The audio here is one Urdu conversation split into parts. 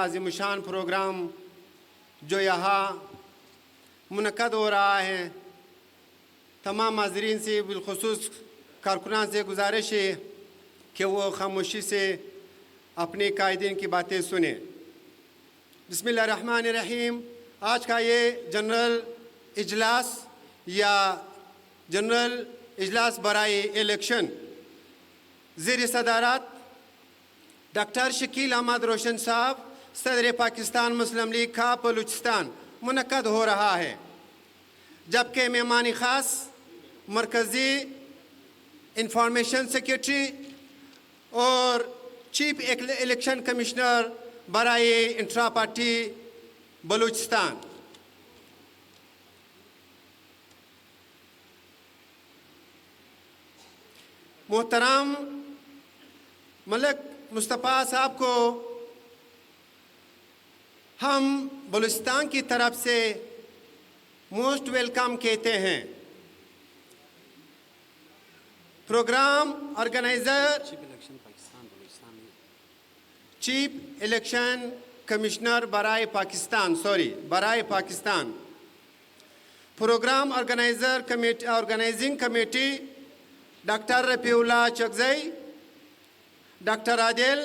عظیم الشان پروگرام جو یہاں منعقد ہو رہا ہے، تمام حاضرین سے بالخصوص کارکنان سے گزارش ہے کہ وہ خاموشی سے اپنے قائدین کی باتیں سنیں۔ بسم اللہ الرحمن الرحیم۔ آج کا یہ جنرل اجلاس یا جنرل اجلاس برائے الیکشن زیر صدارت ڈاکٹر شکیل احمد روشن صاحب صدر پاکستان مسلم لیگ کا بلوچستان منعقد ہو رہا ہے، جبکہ مہمان خاص مرکزی انفارمیشن سیکریٹری اور چیف الیکشن کمشنر برائے انٹرا پارٹی بلوچستان۔ محترم ملک مصطفیٰ صاحب کو ہم بلوچستان کی طرف سے موسٹ ویلکم کہتے ہیں۔ Program organizer chief election commissioner برائے Pakistan, program organizing committee doctor Rafiullah Chakzai, doctor Adil,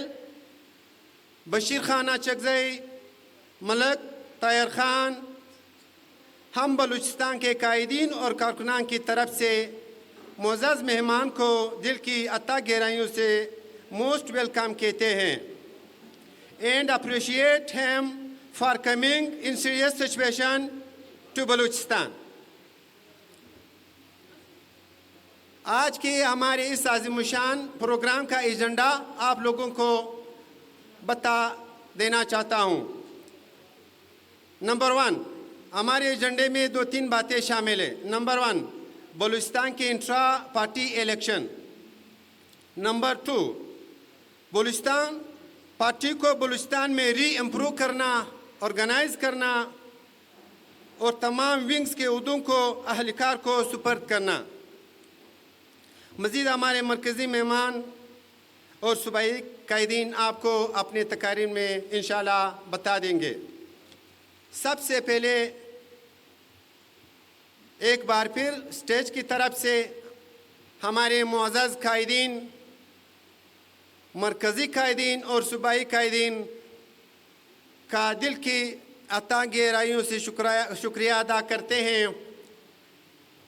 Bashir خانہ چکزئی، ملک طاہر خان، ہم بلوچستان کے قائدین اور کارکنان کی طرف سے معزز مہمان کو دل کی اتھا گہرائیوں سے موسٹ ویلکم کہتے ہیں and appreciate him for coming in serious situation to Balochistan۔ آج کے ہمارے اس عظیم الشان پروگرام کا ایجنڈا آپ لوگوں کو بتا دینا چاہتا ہوں۔ نمبر 1، ہمارے ایجنڈے میں 2-3 باتیں شامل ہیں۔ نمبر 1، بلوچستان کے intra party election. Number 2، Balochistan party کو بلوچستان میں ری امپروو کرنا، آرگنائز کرنا اور تمام ونگز کے عہدوں کو اہلکار کو سپرد کرنا۔ مزید ہمارے مرکزی مہمان اور صوبائی قائدین آپ کو اپنے تقاریر میں انشاءاللہ بتا دیں گے۔ سب سے پہلے ایک بار پھر اسٹیج کی طرف سے ہمارے معزز قائدین، مرکزی قائدین اور صوبائی قائدین کا دل کی اتھا گہرائیوں سے شکریہ ادا کرتے ہیں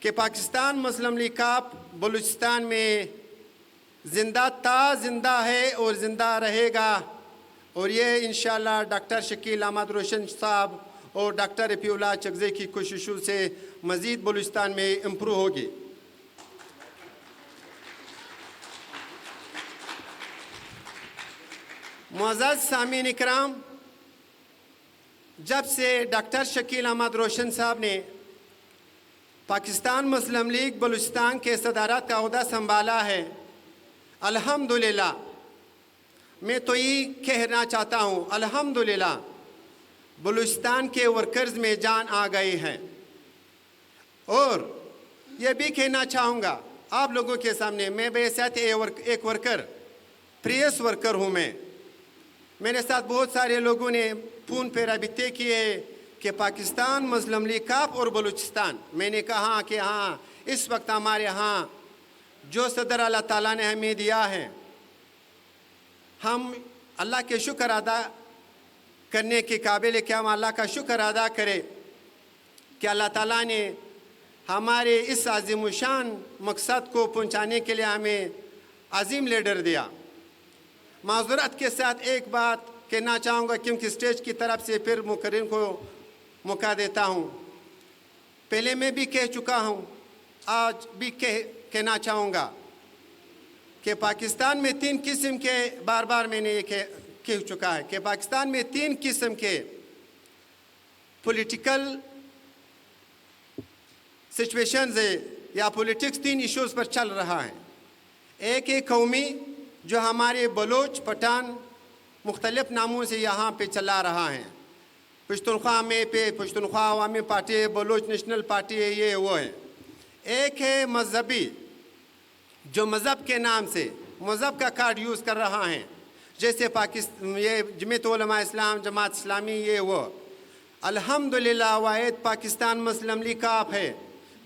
کہ پاکستان مسلم لیگ کاپ بلوچستان میں زندہ ہے اور زندہ رہے گا، اور یہ انشاءاللہ ڈاکٹر شکیل احمد روشن صاحب اور ڈاکٹر رفیع اللہ چکزئی کی کوششوں سے مزید بلوچستان میں امپروو ہوگی۔ معزز سامعین اکرام، جب سے ڈاکٹر شکیل احمد روشن صاحب نے پاکستان مسلم لیگ بلوچستان کے صدارت کا عہدہ سنبھالا ہے، الحمدللہ میں تو یہ کہنا چاہتا ہوں، الحمدللہ بلوچستان کے ورکرز میں جان آ گئی ہے۔ اور یہ بھی کہنا چاہوں گا آپ لوگوں کے سامنے، میں بحیثیت ایک ورکر، پریس ورکر ہوں میں۔ میرے ساتھ بہت سارے لوگوں نے فون پہ رابطے کیے کہ پاکستان مسلم لیگ کاپ اور بلوچستان، میں نے کہا کہ ہاں اس وقت ہمارے ہاں جو صدر اللہ تعالیٰ نے ہمیں دیا ہے، ہم اللہ کے شکر ادا کرنے کے قابل ہے کہ ہم اللہ کا شکر ادا کریں کہ اللہ تعالیٰ نے ہمارے اس عظیم الشان مقصد کو پہنچانے کے لیے ہمیں عظیم لیڈر دیا۔ معذرت کے ساتھ ایک بات کہنا چاہوں گا کیونکہ اسٹیج کی طرف سے پھر مقررین کو موقع دیتا ہوں۔ پہلے میں بھی کہہ چکا ہوں، آج بھی کہنا چاہوں گا کہ پاکستان میں 3 قسم کے، بار بار میں نے یہ کہہ چکا ہے کہ پاکستان میں 3 قسم کے پولیٹیکل سچویشنز ہے یا پولیٹکس 3 ایشوز پر چل رہا ہے۔ ایک ہے قومی، جو ہمارے بلوچ پٹھان مختلف ناموں سے یہاں پہ چلا رہا ہے، پشتونخوا میں پشتونخوا عوامی پارٹی ہے، بلوچ نیشنل پارٹی ہے، یہ وہ ہے۔ ایک ہے مذہبی، جو مذہب کے نام سے مذہب کا کارڈ یوز کر رہا ہے، جیسے پاکستان یہ جمعیت علماء اسلام، جماعت اسلامی، یہ وہ الحمدللہ واحد پاکستان مسلم لیگ کاف ہے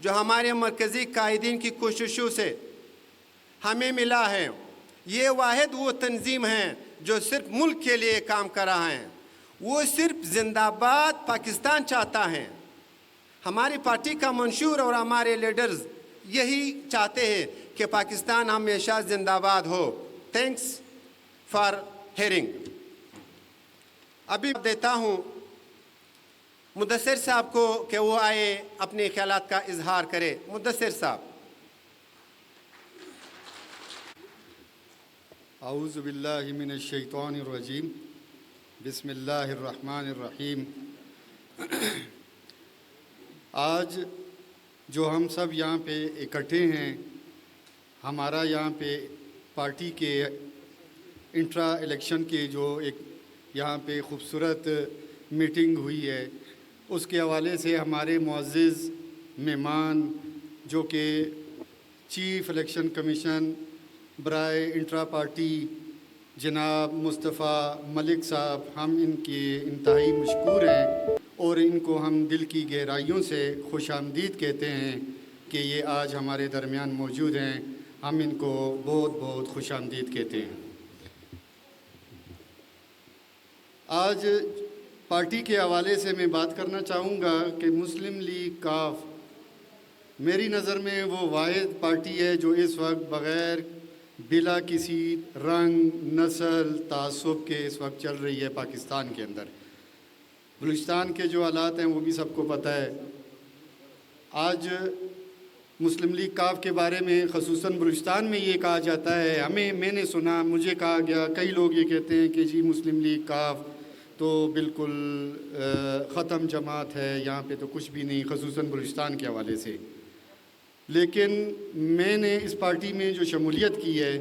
جو ہمارے مرکزی قائدین کی کوششوں سے ہمیں ملا ہے۔ یہ واحد وہ تنظیم ہے جو صرف ملک کے لیے کام کر رہا ہے، وہ صرف زندہ باد پاکستان چاہتا ہے۔ ہماری پارٹی کا منشور اور ہمارے لیڈرز یہی چاہتے ہیں کہ پاکستان ہمیشہ زندہ باد ہو۔ Thanks for hearing. ابھی دیتا ہوں مدثر صاحب کو کہ وہ آئے اپنے خیالات کا اظہار کرے۔ مدثر صاحب۔ اعوذ باللہ من الشیطان الرجیم، بسم اللہ الرحمن الرحیم۔ آج جو ہم سب یہاں پہ اکٹھے ہیں، ہمارا یہاں پہ پارٹی کے انٹرا الیکشن کے جو ایک یہاں پہ خوبصورت میٹنگ ہوئی ہے، اس کے حوالے سے ہمارے معزز مہمان جو کہ چیف الیکشن کمیشن برائے انٹرا پارٹی جناب مصطفیٰ ملک صاحب، ہم ان کے انتہائی مشکور ہیں اور ان کو ہم دل کی گہرائیوں سے خوش آمدید کہتے ہیں کہ یہ آج ہمارے درمیان موجود ہیں۔ ہم ان کو بہت بہت خوش آمدید کہتے ہیں۔ آج پارٹی کے حوالے سے میں بات کرنا چاہوں گا کہ مسلم لیگ کاف میری نظر میں وہ واحد پارٹی ہے جو اس وقت بغیر بلا کسی رنگ، نسل، تعصب کے اس وقت چل رہی ہے پاکستان کے اندر۔ بلوچستان کے جو حالات ہیں وہ بھی سب کو پتہ ہے۔ آج مسلم لیگ کاف کے بارے میں خصوصاً بلوچستان میں یہ کہا جاتا ہے، میں نے سنا، مجھے کہا گیا، کئی لوگ یہ کہتے ہیں کہ جی مسلم لیگ کاف تو بالکل ختم جماعت ہے، یہاں پہ تو کچھ بھی نہیں، خصوصاً بلوچستان کے حوالے سے۔ لیکن میں نے اس پارٹی میں جو شمولیت کی ہے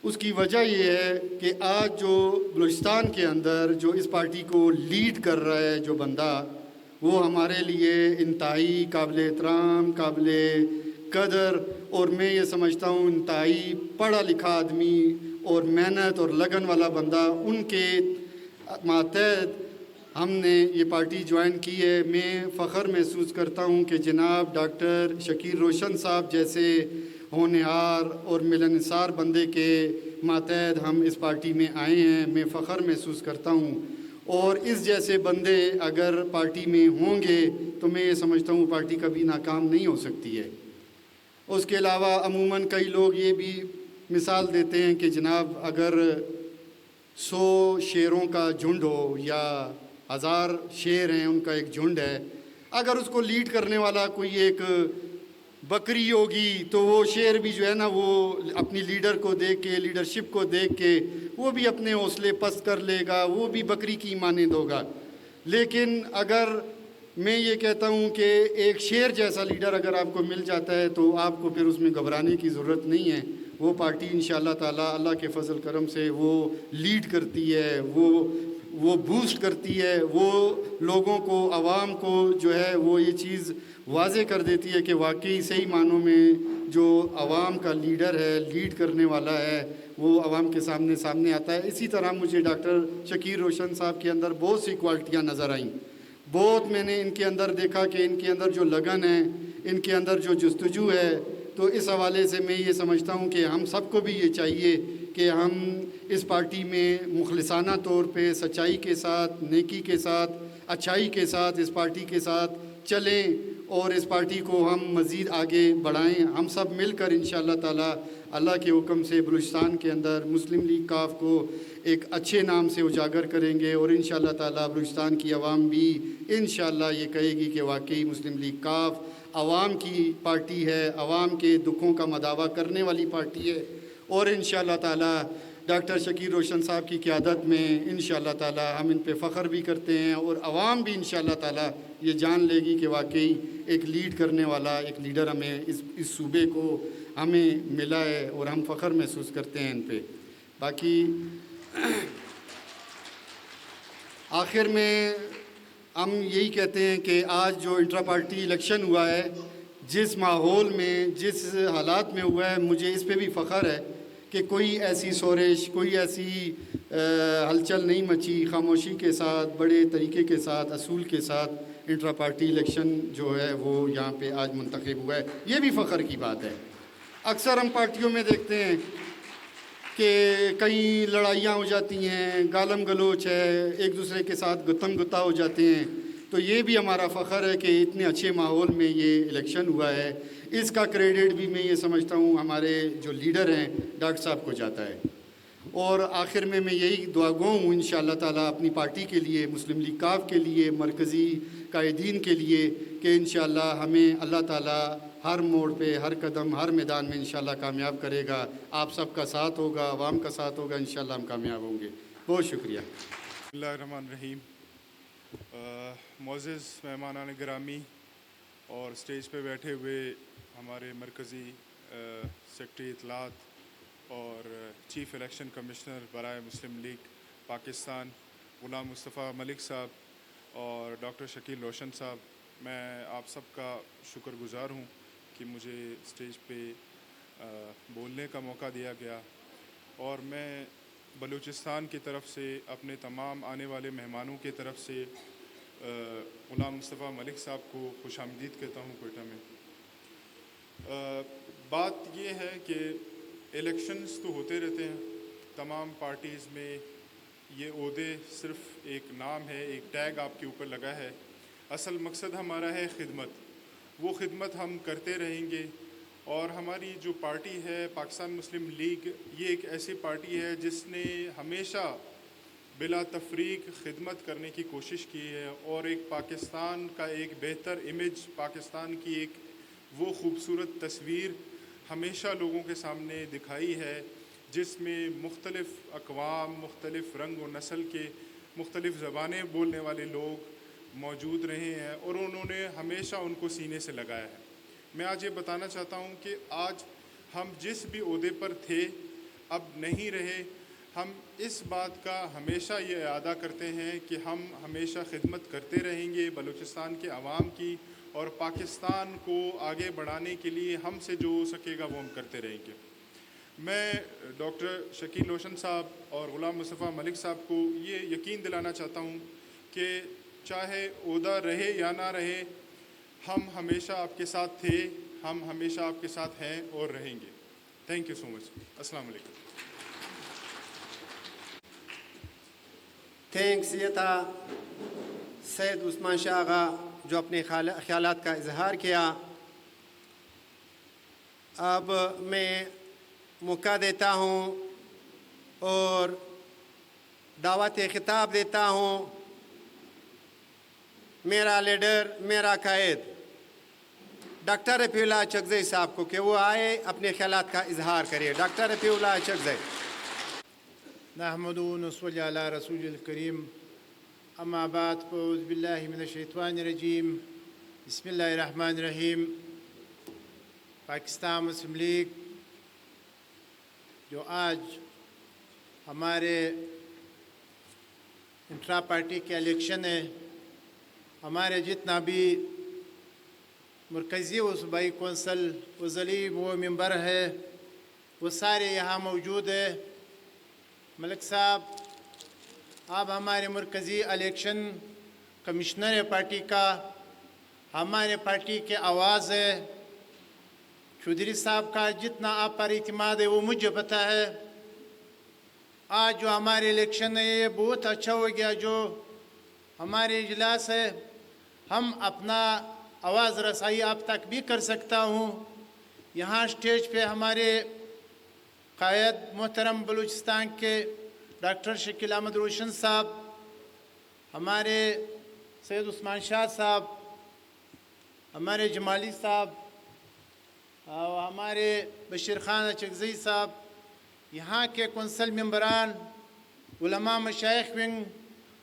اس کی وجہ یہ ہے کہ آج جو بلوچستان کے اندر جو اس پارٹی کو لیڈ کر رہا ہے جو بندہ، وہ ہمارے لیے انتہائی قابل احترام، قابل قدر اور میں یہ سمجھتا ہوں انتہائی پڑھا لکھا آدمی اور محنت اور لگن والا بندہ۔ ان کے ماتحت ہم نے یہ پارٹی جوائن کی ہے۔ میں فخر محسوس کرتا ہوں کہ جناب ڈاکٹر شکیر روشن صاحب جیسے ہونہار اور ملنسار بندے کے ماتحت ہم اس پارٹی میں آئے ہیں۔ میں فخر محسوس کرتا ہوں، اور اس جیسے بندے اگر پارٹی میں ہوں گے تو میں یہ سمجھتا ہوں پارٹی کبھی ناکام نہیں ہو سکتی ہے۔ اس کے علاوہ عموماً کئی لوگ یہ بھی مثال دیتے ہیں کہ جناب اگر 100 شیروں کا جھنڈ ہو یا 1000 شیر ہیں، ان کا ایک جھنڈ ہے، اگر اس کو لیڈ کرنے والا کوئی ایک بکری ہوگی تو وہ شیر بھی جو ہے نا، وہ اپنی لیڈر کو دیکھ کے، لیڈرشپ کو دیکھ کے وہ بھی اپنے حوصلے پست کر لے گا، وہ بھی بکری کی مانند ہوگا۔ لیکن اگر میں یہ کہتا ہوں کہ ایک شیر جیسا لیڈر اگر آپ کو مل جاتا ہے تو آپ کو پھر اس میں گھبرانے کی ضرورت نہیں ہے۔ وہ پارٹی انشاءاللہ تعالیٰ اللہ کے فضل کرم سے وہ لیڈ کرتی ہے، وہ بوسٹ کرتی ہے، وہ لوگوں کو، عوام کو جو ہے وہ یہ چیز واضح کر دیتی ہے کہ واقعی صحیح معنوں میں جو عوام کا لیڈر ہے، لیڈ کرنے والا ہے، وہ عوام کے سامنے آتا ہے۔ اسی طرح مجھے ڈاکٹر شکیر روشن صاحب کے اندر بہت سی کوالٹیاں نظر آئیں۔ بہت میں نے ان کے اندر دیکھا کہ ان کے اندر جو لگن ہے، ان کے اندر جو جستجو ہے، تو اس حوالے سے میں یہ سمجھتا ہوں کہ ہم سب کو بھی یہ چاہیے کہ ہم اس پارٹی میں مخلصانہ طور پہ سچائی کے ساتھ، نیکی کے ساتھ، اچھائی کے ساتھ اس پارٹی کے ساتھ چلیں اور اس پارٹی کو ہم مزید آگے بڑھائیں۔ ہم سب مل کر انشاءاللہ تعالیٰ اللہ کے حکم سے بلوچستان کے اندر مسلم لیگ کاف کو ایک اچھے نام سے اجاگر کریں گے، اور انشاءاللہ تعالیٰ بلوچستان کی عوام بھی انشاءاللہ یہ کہے گی کہ واقعی مسلم لیگ کاف عوام کی پارٹی ہے، عوام کے دکھوں کا مداوع کرنے والی پارٹی ہے، اور انشاءاللہ تعالیٰ ڈاکٹر شکیر روشن صاحب کی قیادت میں انشاءاللہ تعالیٰ ہم ان پہ فخر بھی کرتے ہیں، اور عوام بھی انشاءاللہ تعالیٰ یہ جان لے گی کہ واقعی ایک لیڈ کرنے والا ایک لیڈر ہمیں اس صوبے کو ہمیں ملا ہے، اور ہم فخر محسوس کرتے ہیں ان پہ۔ باقی آخر میں ہم یہی کہتے ہیں کہ آج جو انٹرا پارٹی الیکشن ہوا ہے، جس ماحول میں، جس حالات میں ہوا ہے، مجھے اس پہ بھی فخر ہے کہ کوئی ایسی سورش، کوئی ایسی ہلچل نہیں مچی، خاموشی کے ساتھ بڑے طریقے کے ساتھ اصول کے ساتھ انٹرا پارٹی الیکشن جو ہے وہ یہاں پہ آج منتخب ہوا ہے. یہ بھی فخر کی بات ہے. اکثر ہم پارٹیوں میں دیکھتے ہیں کہ کئی لڑائیاں ہو جاتی ہیں، گالم گلوچ ہے، ایک دوسرے کے ساتھ گتم گتا ہو جاتے ہیں. تو یہ بھی ہمارا فخر ہے کہ اتنے اچھے ماحول میں یہ الیکشن ہوا ہے. اس کا کریڈٹ بھی میں یہ سمجھتا ہوں ہمارے جو لیڈر ہیں ڈاکٹر صاحب کو جاتا ہے. اور آخر میں یہی دعا گو ہوں ان شاء اللہ تعالیٰ اپنی پارٹی کے لیے، مسلم لیگ کاف کے لیے، مرکزی قائدین کے لیے، کہ انشاءاللہ ہمیں اللہ تعالیٰ ہر موڑ پہ، ہر قدم، ہر میدان میں انشاءاللہ کامیاب کرے گا. آپ سب کا ساتھ ہوگا، عوام کا ساتھ ہوگا، انشاءاللہ ہم کامیاب ہوں گے. بہت شکریہ. بسم اللہ الرحمن الرحیم. معزز مہمانان گرامی اور اسٹیج پہ بیٹھے ہوئے ہمارے مرکزی سیکرٹری اطلاعات اور چیف الیکشن کمشنر برائے مسلم لیگ پاکستان غلام مصطفیٰ ملک صاحب اور ڈاکٹر شکیل روشن صاحب، میں آپ سب کا شکر گزار ہوں کہ مجھے اسٹیج پہ بولنے کا موقع دیا گیا. اور میں بلوچستان کی طرف سے اپنے تمام آنے والے مہمانوں کی طرف سے غلام مصطفیٰ ملک صاحب کو خوش آمدید کہتا ہوں کوئٹہ میں. بات یہ ہے کہ الیکشنز تو ہوتے رہتے ہیں تمام پارٹیز میں. یہ عہدے صرف ایک نام ہے، ایک ٹیگ آپ کے اوپر لگا ہے. اصل مقصد ہمارا ہے خدمت. وہ خدمت ہم کرتے رہیں گے. اور ہماری جو پارٹی ہے پاکستان مسلم لیگ، یہ ایک ایسی پارٹی ہے جس نے ہمیشہ بلا تفریق خدمت کرنے کی کوشش کی ہے اور ایک پاکستان کا ایک بہتر امیج، پاکستان کی ایک وہ خوبصورت تصویر ہمیشہ لوگوں کے سامنے دکھائی ہے، جس میں مختلف اقوام، مختلف رنگ و نسل کے، مختلف زبانیں بولنے والے لوگ موجود رہے ہیں اور انہوں نے ہمیشہ ان کو سینے سے لگایا ہے. میں آج یہ بتانا چاہتا ہوں کہ آج ہم جس بھی عہدے پر تھے اب نہیں رہے. ہم اس بات کا ہمیشہ یہ اعادہ کرتے ہیں کہ ہم ہمیشہ خدمت کرتے رہیں گے بلوچستان کے عوام کی، اور پاکستان کو آگے بڑھانے کے لیے ہم سے جو ہو سکے گا وہ ہم کرتے رہیں گے. میں ڈاکٹر شکیل روشن صاحب اور غلام مصطفیٰ ملک صاحب کو یہ یقین دلانا چاہتا ہوں کہ چاہے عہدہ رہے یا نہ رہے، ہم ہمیشہ آپ کے ساتھ تھے، ہم ہمیشہ آپ کے ساتھ ہیں اور رہیں گے. تھینک یو سو مچ. السلام علیکم. تھینکس. یہ تھا سید عثمان شاہ آغا جو اپنے خیالات کا اظہار کیا. اب میں موقع دیتا ہوں اور دعوت خطاب دیتا ہوں میرا لیڈر، میرا قائد ڈاکٹر رفیع اللہ چکزئی صاحب کو کہ وہ آئے اپنے خیالات کا اظہار کرے. Doctor Rafiullah چکزئی. نحمده ونصلي على رسول الكريم. اما بعد فاعوذ بالله من الشیطان الرجیم. بسم اللہ الرحمن الرحیم. پاکستان مسلم لیگ جو آج ہمارے انٹرا پارٹی کے الیکشن ہے، ہمارے جتنا بھی مرکزی و صوبائی کونسل و ضلعی وہ ممبر ہے وہ سارے یہاں موجود ہیں. ملک صاحب، آپ ہمارے مرکزی الیکشن کمشنر ہے پارٹی کا، ہمارے پارٹی کے آواز ہے. چودھری صاحب کا جتنا آپ پر اعتماد ہے وہ مجھے پتہ ہے. آج جو ہمارے الیکشن ہے یہ بہت اچھا ہو گیا. جو ہمارے اجلاس ہے ہم اپنا آواز رسائی آپ تک بھی کر سکتا ہوں. یہاں اسٹیج پہ ہمارے قائد محترم بلوچستان کے ڈاکٹر شکیل احمد روشن صاحب، ہمارے سید عثمان شاہ صاحب، ہمارے جمالی صاحب اور ہمارے بشیر خان چکزئی صاحب، یہاں کے کونسل ممبران، علماء مشائخ ونگ،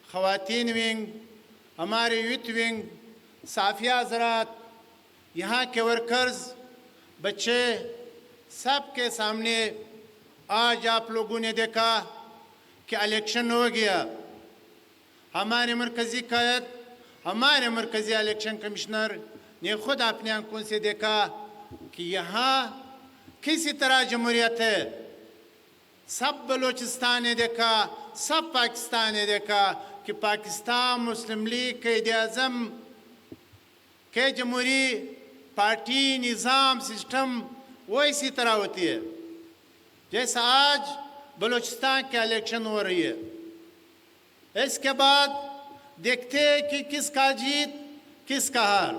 خواتین ونگ، ہمارے یوتھ ونگ، صحافیہ حضرات، یہاں کے ورکرز، بچے، سب کے سامنے آج آپ لوگوں نے دیکھا کہ الیکشن ہو گیا. ہمارے مرکزی قائد، ہمارے مرکزی الیکشن کمشنر نے خود اپنے آنکھوں سے دیکھا کہ یہاں کسی طرح جمہوریت ہے. سب بلوچستان نے دیکھا، سب پاکستان نے دیکھا کہ پاکستان مسلم لیگ قائد اعظم کے جمہوری پارٹی نظام سسٹم وہ اسی طرح ہوتی ہے جیسا آج بلوچستان کے الیکشن ہو رہی ہے. اس کے بعد دیکھتے کہ کس کا جیت کس کا ہار،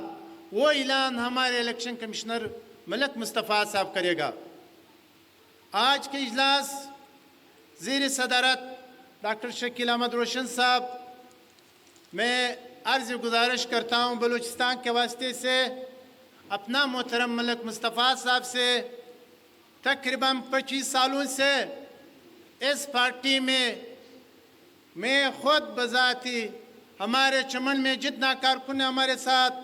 وہ اعلان ہمارے الیکشن کمشنر ملک مصطفیٰ صاحب کرے گا. آج کے اجلاس زیر صدارت ڈاکٹر شکیل احمد روشن صاحب، میں عرض گزارش کرتا ہوں بلوچستان کے واسطے سے اپنا محترم ملک مصطفیٰ صاحب سے تقریباً 25 سالوں سے اس پارٹی میں خود بذاتی ہمارے چمن میں جتنا کارکن ہمارے ساتھ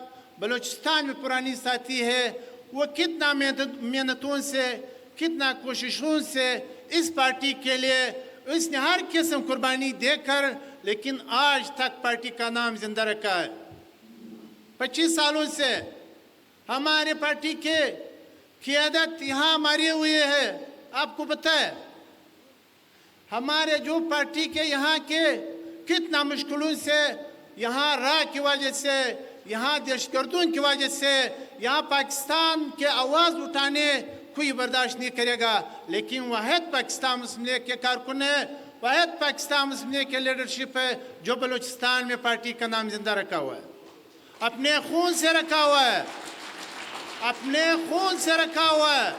بلوچستان میں پرانی ساتھی ہے، وہ کتنا محنتوں سے کتنا کوششوں سے اس پارٹی کے لیے اس نے ہر قسم قربانی دے کر لیکن آج تک پارٹی کا نام زندہ رکھا ہے. 25 سالوں سے ہمارے پارٹی کے قیادت یہاں ہماری ہوئی ہے. آپ کو پتہ ہے ہمارے جو پارٹی کے یہاں کے کتنا مشکلوں سے، یہاں راہ کی وجہ سے، یہاں دہشت گردوں کی وجہ سے، یہاں پاکستان کے آواز اٹھانے کوئی برداشت نہیں کرے گا، لیکن واحد پاکستان مسلم لیگ کے کارکن ہے، واحد پاکستان مسلم لیگ کے لیڈرشپ ہے جو بلوچستان میں پارٹی کا نام زندہ رکھا ہوا ہے، اپنے خون سے رکھا ہوا ہے، اپنے خون سے رکھا ہوا ہے.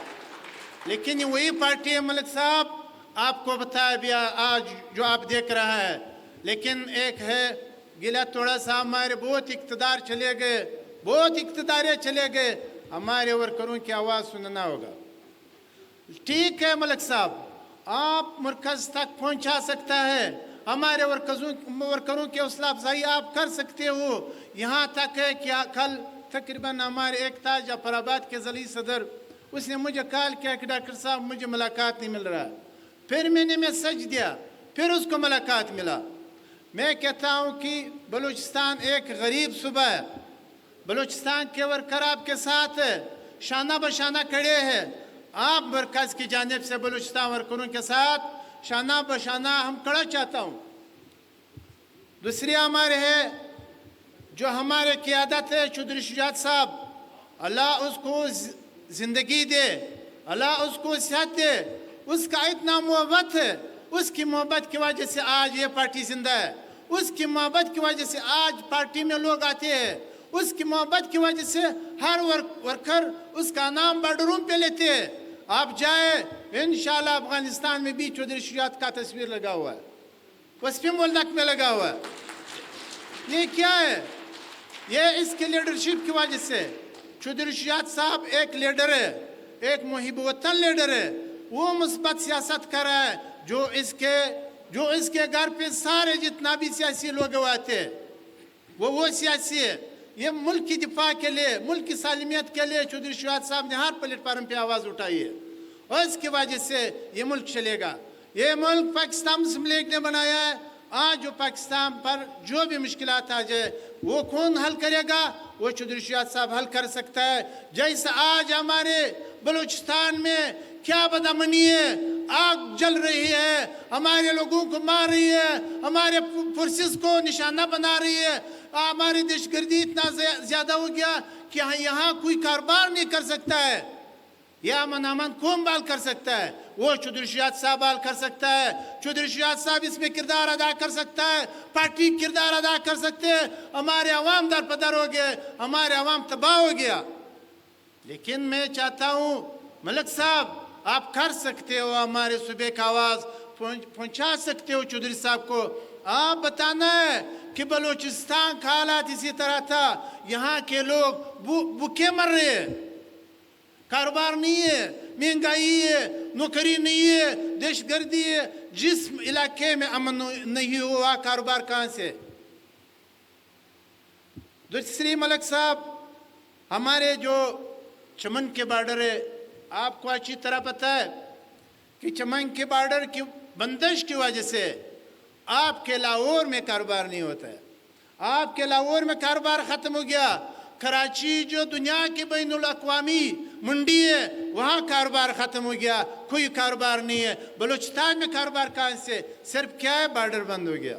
لیکن وہی پارٹی ہے ملک صاحب، آپ کو بتایا بھی آج جو آپ دیکھ رہا ہے. لیکن ایک ہے گلا تھوڑا سا، ہمارے بہت اقتدار چلے گئے، بہت اقتداریں چلے گئے، ہمارے ورکروں کی آواز سننا ہوگا. ٹھیک ہے ملک صاحب، آپ مرکز تک پہنچا سکتا ہے، ہمارے ورکروں کی حوصلہ افزائی آپ کر سکتے ہو. یہاں تک ہے کہ کل تقریباً ہمارے ایک تھا جعفر آباد کے ضلعی صدر، اس نے مجھے کال کیا کہ ڈاکٹر صاحب مجھے ملاقات نہیں مل رہا. پھر میں نے میسج دیا، پھر اس کو ملاقات ملا. میں کہتا ہوں کہ بلوچستان ایک غریب صوبہ ہے، بلوچستان کے ورکر آپ کے ساتھ ہے، شانہ بشانہ کھڑے ہیں. آپ مرکز کی جانب سے بلوچستان ورکروں کے ساتھ شانہ بشانہ ہم کھڑا چاہتا ہوں. دوسری ہمارے ہے جو ہمارے قیادت ہے چودھری شجاعت صاحب، اللہ اس کو زندگی دے، اللہ اس کو صحت دے. اس کا اتنا محبت ہے، اس کی محبت کی وجہ سے آج یہ پارٹی زندہ ہے، اس کی محبت کی وجہ سے آج پارٹی میں لوگ آتے ہیں، اس کی محبت کی وجہ سے ہر ورکر اس کا نام بارڈروں پہ لیتے ہیں. آپ جائے انشاءاللہ افغانستان میں بھی چودھری شجاعت کا تصویر لگا ہوا ہے، وسپی مولدک میں لگا ہوا ہے. یہ کیا ہے؟ یہ اس کے لیڈرشپ کی وجہ سے. چودھری شجاعت صاحب ایک لیڈر ہے، ایک محب وطن لیڈر ہے، وہ مثبت سیاست کر رہا ہے. جو اس کے گھر پہ سارے جتنا بھی سیاسی لوگ آتے ہیں وہ سیاسی ہے. یہ ملک کی دفاع کے لیے، ملک کی سالمیت کے لیے چودھری شجاعت صاحب نے ہر پلیٹ فارم پہ آواز اٹھائی ہے، اور اس کی وجہ سے یہ ملک چلے گا. یہ ملک پاکستان مسلم لیگ نے بنایا ہے. آج جو پاکستان پر جو بھی مشکلات آ جائے وہ کون حل کرے گا؟ وہ چودھری شجاعت صاحب حل کر سکتا ہے. جیسا آج ہمارے بلوچستان میں کیا بدامنی ہے، آگ جل رہی ہے، ہمارے لوگوں کو مار رہی ہے، ہمارے فورسز کو نشانہ بنا رہی ہے، ہماری دہشت گردی اتنا زیادہ ہو گیا کہ یہاں کوئی کاروبار نہیں کر سکتا ہے. یہ امن کون بال کر سکتا ہے؟ وہ چودھری شجاعت صاحب بال کر سکتا ہے. چودھری شجاعت صاحب اس میں کردار ادا کر سکتا ہے، پارٹی کردار ادا کر سکتے ہیں. ہمارے عوام در پدر ہو گئے، ہمارے عوام تباہ ہو گیا. لیکن میں چاہتا ہوں ملک صاحب آپ کر سکتے ہو، ہمارے صوبے کا آواز پہنچا سکتے ہو چودھری صاحب کو. آپ بتانا ہے کہ بلوچستان کا حالات اسی طرح تھا، یہاں کے لوگ بھوکے مر رہے ہیں، کاروبار نہیں ہے، مہنگائی ہے، نوکری نہیں ہے، دہشت گردی ہے. جس علاقے میں امن نہیں ہوا کاروبار کہاں سے؟ دوسری ملک صاحب ہمارے جو چمن کے بارڈر ہے، آپ کو اچھی طرح پتہ ہے کہ چمن کے بارڈر کی بندش کی وجہ سے آپ کے لاہور میں کاروبار نہیں ہوتا ہے. آپ کے لاہور میں کاروبار ختم ہو گیا. کراچی جو دنیا کے بین الاقوامی منڈی ہے وہاں کاروبار ختم ہو گیا, کوئی کاروبار نہیں ہے. بلوچستان میں کاروبار کہاں سے؟ صرف کیا ہے, بارڈر بند ہو گیا.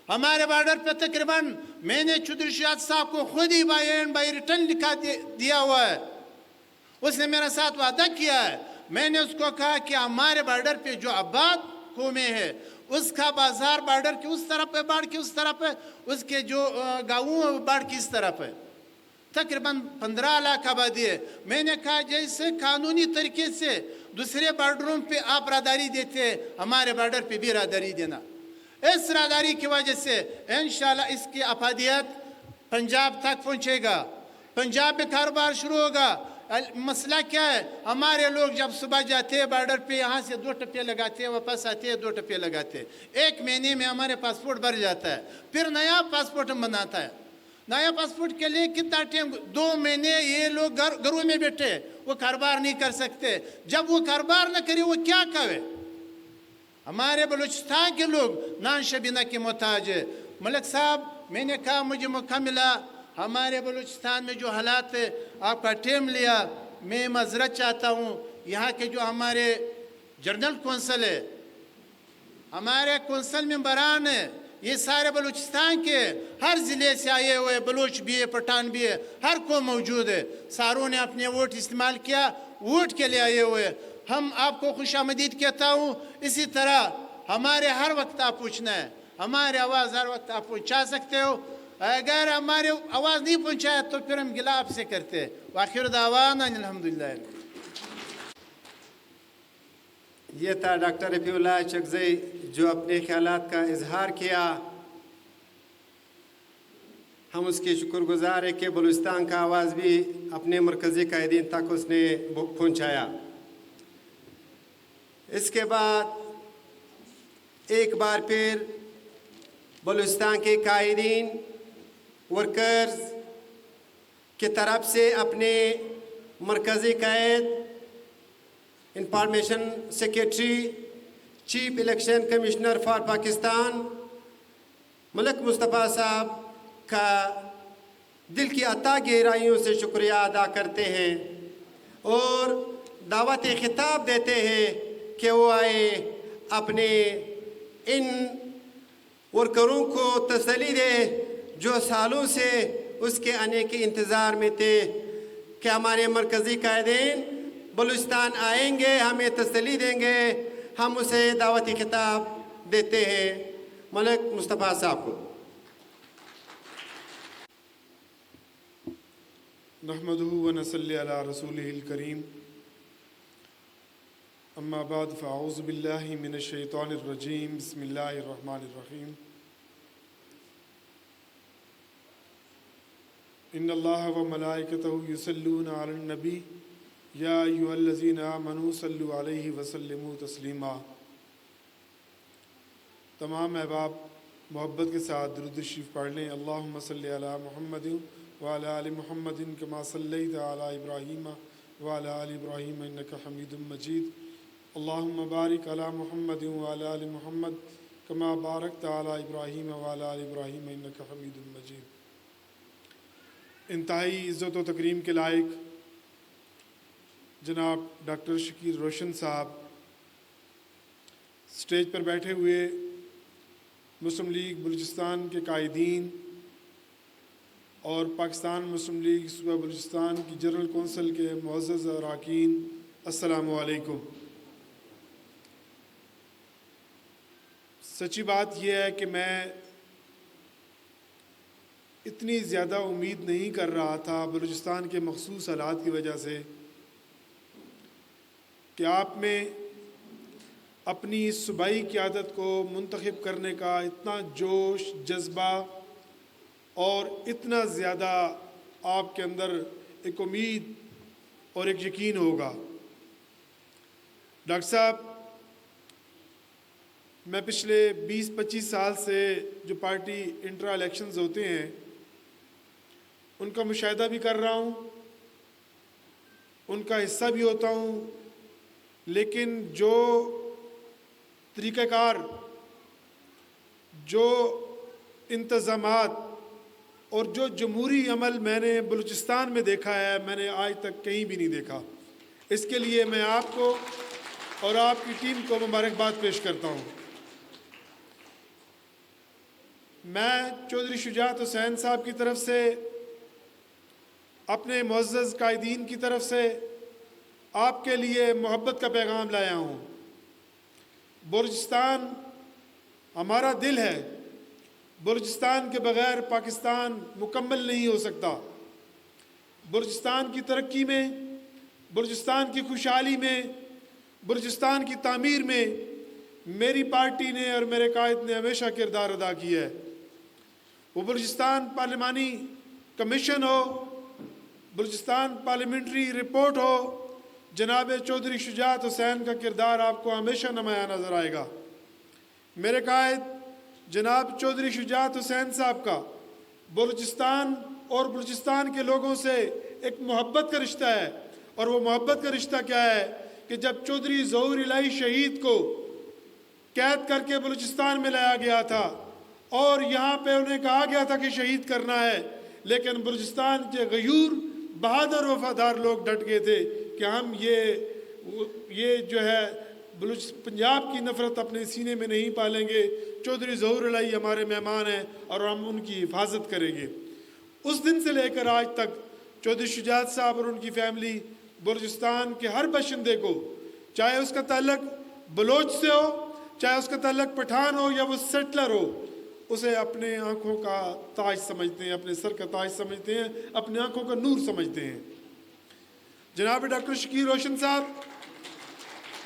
ہمارے بارڈر پہ تقریباً میں نے چودھری شہزاد صاحب کو خود ہی بائی ریٹرن لکھا دیا ہوا ہے. اس نے میرے ساتھ وعدہ کیا ہے. میں نے اس کو کہا کہ ہمارے بارڈر پہ جو آباد قومیں ہے اس کا بازار بارڈر کی اس طرف ہے, باڑ کی اس طرف ہے, اس کے جو گاؤں باڑ کی اس طرف ہے. تقریباً 15 لاکھ آبادی ہے. میں نے کہا جیسے قانونی طریقے سے دوسرے بارڈروں پہ آپ راہداری دیتے ہیں, ہمارے بارڈر پہ بھی راہداری دینا. اس راہداری کی وجہ سے انشاءاللہ اس کی افادیت پنجاب تک پہنچے گا, پنجاب میں کاروبار شروع ہوگا. مسئلہ کیا ہے, ہمارے لوگ جب صبح جاتے ہیں بارڈر پہ, یہاں سے 2 ٹپے لگاتے ہیں, واپس آتے ہیں 2 ٹپے لگاتے ہیں. 1 مہینے میں ہمارے پاسپورٹ بھر جاتا ہے. پھر نیا پاسپورٹ ہم بناتا ہے. نیا پاسپورٹ کے لیے کتنا ٹائم, 2 مہینے یہ لوگ گھروں میں بیٹھے, وہ کاروبار نہیں کر سکتے. جب وہ کاروبار نہ کرے وہ کیا کرے؟ ہمارے بلوچستان کے لوگ نان شبینہ کے محتاج ہے. ملک صاحب, میں نے کہا مجھے موقع ملا, ہمارے بلوچستان میں جو حالات ہے, آپ کا ٹائم لیا, میں معذرت چاہتا ہوں. یہاں کے جو ہمارے جنرل کونسل ہے, ہمارے کونسل ممبران ہیں, یہ سارے بلوچستان کے ہر ضلع سے آئے ہوئے, بلوچ بھی ہے, پٹھان بھی ہے, ہر کو موجود ہے. ساروں نے اپنے ووٹ استعمال کیا, ووٹ کے لیے آئے ہوئے. ہم آپ کو خوش آمدید کہتا ہوں. اسی طرح ہمارے ہر وقت آپ پوچھنا ہے, ہمارے آواز ہر وقت آپ پہنچا سکتے ہو. اگر ہمارے آواز نہیں پہنچایا تو پھر ہم گلہ آپ سے کرتے ہیں. وآخر دعوانا الحمدللہ. یہ تھا ڈاکٹر رفیع اللہ چکزئی جو اپنے خیالات کا اظہار کیا. ہم اس کے شکر گزار ہیں کہ بلوچستان کا آواز بھی اپنے مرکزی قائدین تک اس نے پہنچایا. اس کے بعد ایک بار پھر بلوچستان کے قائدین, ورکرز کی طرف سے اپنے مرکزی قائد, information secretary, chief election commissioner for Pakistan Malik Mustafa صاحب کا دل کی عطا گہرائیوں سے شکریہ ادا کرتے ہیں اور دعوت خطاب دیتے ہیں کہ وہ آئے, اپنے ان ورکروں کو تسلی دے جو سالوں سے اس کے آنے کے انتظار میں تھے کہ ہمارے مرکزی قائدین بلوچستان آئیں گے, ہمیں تسلی دیں گے. ہم اسے دعوتی خطاب دیتے ہیں ملک مصطفیٰ صاحب کو. نحمدہ و نصلی علی رسولہ الکریم. اما بعد فاعوذ باللہ من الشیطان الرجیم. بسم اللہ الرحمن الرحیم. ان اللہ و ملائکتہ یصلون علی النبی یا ایھا الذین آمنوا صلوا علیہ وسلموا تسلیما. تمام احباب محبت کے ساتھ درود شریف پڑھ لیں. اللہم صلی علی محمد وعلی آل محمد کما صلیت علی ابراہیم وعلی آل ابراہیم انک حمید مجید. اللہم بارک علی محمد وعلی آل محمد کما بارکت علی ابراہیم وعلی آل ابراہیم انک حمید مجید. انتہائی عزت و تکریم کے لائق جناب ڈاکٹر شکیر روشن صاحب اسٹیج پر بیٹھے ہوئے مسلم لیگ بلوچستان کے قائدین اور پاکستان مسلم لیگ صوبہ بلوچستان کی جنرل کونسل کے معزز اراکین, السلام علیکم. سچی بات یہ ہے کہ میں اتنی زیادہ امید نہیں کر رہا تھا بلوچستان کے مخصوص حالات کی وجہ سے کہ آپ میں اپنی صوبائی قیادت کو منتخب کرنے کا اتنا جوش, جذبہ اور اتنا زیادہ آپ کے اندر ایک امید اور ایک یقین ہوگا. ڈاکٹر صاحب, میں پچھلے 20-25 سال سے جو پارٹی انٹرا الیکشنز ہوتے ہیں ان کا مشاہدہ بھی کر رہا ہوں, ان کا حصہ بھی ہوتا ہوں, لیکن جو طریقہ کار, جو انتظامات اور جو جمہوری عمل میں نے بلوچستان میں دیکھا ہے میں نے آج تک کہیں بھی نہیں دیکھا۔ اس کے لیے میں آپ کو اور آپ کی ٹیم کو مبارکباد پیش کرتا ہوں۔ میں چودھری شجاعت حسین صاحب کی طرف سے، اپنے معزز قائدین کی طرف سے آپ کے لیے محبت کا پیغام لایا ہوں۔ بلوچستان ہمارا دل ہے، بلوچستان کے بغیر پاکستان مکمل نہیں ہو سکتا۔ بلوچستان کی ترقی میں، بلوچستان کی خوشحالی میں، بلوچستان کی تعمیر میں میری پارٹی نے اور میرے قائد نے ہمیشہ کردار ادا کیا ہے۔ وہ بلوچستان پارلیمانی کمیشن ہو، بلوچستان پارلیمنٹری رپورٹ ہو، جناب چودھری شجاعت حسین کا کردار آپ کو ہمیشہ نمایاں نظر آئے گا۔ میرے قائد جناب چودھری شجاعت حسین صاحب کا بلوچستان اور بلوچستان کے لوگوں سے ایک محبت کا رشتہ ہے، اور وہ محبت کا رشتہ کیا ہے کہ جب چودھری ظہور الہی شہید کو قید کر کے بلوچستان میں لایا گیا تھا اور یہاں پہ انہیں کہا گیا تھا کہ شہید کرنا ہے، لیکن بلوچستان کے غیور بہادر وفادار لوگ ڈٹ گئے تھے کہ ہم یہ جو ہے پنجاب کی نفرت اپنے سینے میں نہیں پالیں گے، چودھری ظہور الہی ہمارے مہمان ہیں اور ہم ان کی حفاظت کریں گے۔ اس دن سے لے کر آج تک چودھری شجاعت صاحب اور ان کی فیملی بلوچستان کے ہر باشندے کو، چاہے اس کا تعلق بلوچ سے ہو، چاہے اس کا تعلق پٹھان ہو یا وہ سیٹلر ہو، اسے اپنے آنکھوں کا تاج سمجھتے ہیں، اپنے سر کا تاج سمجھتے ہیں، اپنے آنکھوں کا نور سمجھتے ہیں۔ جناب ڈاکٹر شکیر روشن صاحب،